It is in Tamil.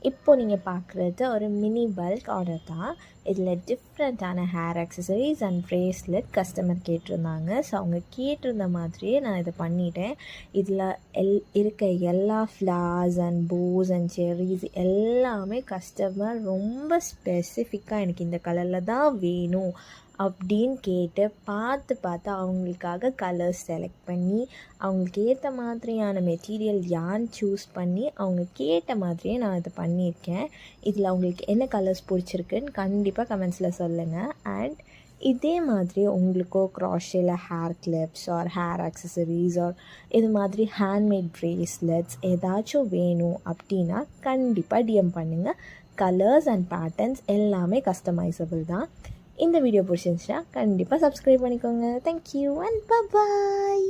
இப்போ நீங்கள் பார்க்குறது ஒரு மினி பல்க் ஆர்டர் தான். இதில் டிஃப்ரெண்ட்டான hair accessories and bracelet customer கேட்டிருந்தாங்க. ஸோ அவங்க கேட்டிருந்த மாதிரியே நான் இதை பண்ணிட்டேன். இதில் இருக்க எல்லா flowers and bows and cherries எல்லாமே கஸ்டமர் ரொம்ப ஸ்பெசிஃபிக்காக எனக்கு இந்த கலரில் தான் வேணும் அப்படின்னு கேட்டு பார்த்து அவங்களுக்காக கலர்ஸ் செலக்ட் பண்ணி அவங்களுக்கு ஏற்ற மாதிரியான மெட்டீரியல் யான்னு சூஸ் பண்ணி அவங்க கேட்ட மாதிரியே நான் இதை பண்ணியிருக்கேன். இதில் அவங்களுக்கு என்ன கலர்ஸ் பிடிச்சிருக்குன்னு கண்டிப்பாக கமெண்ட்ஸில் சொல்லுங்கள். அண்ட் இதே மாதிரி உங்களுக்கோ க்ராஷேல hair clips or hair accessories or இது மாதிரி ஹேண்ட்மேட் ப்ரேஸ்லெட்ஸ் ஏதாச்சும் வேணும் அப்படின்னா கண்டிப்பாக டிஎம் பண்ணுங்கள். கலர்ஸ் அண்ட் பேட்டர்ன்ஸ் எல்லாமே கஸ்டமைசபிள் தான். இந்த வீடியோ பிடிச்சிருந்துச்சுன்னா கண்டிப்பாக சப்ஸ்கிரைப் பண்ணிக்கோங்க. Thank you and bye.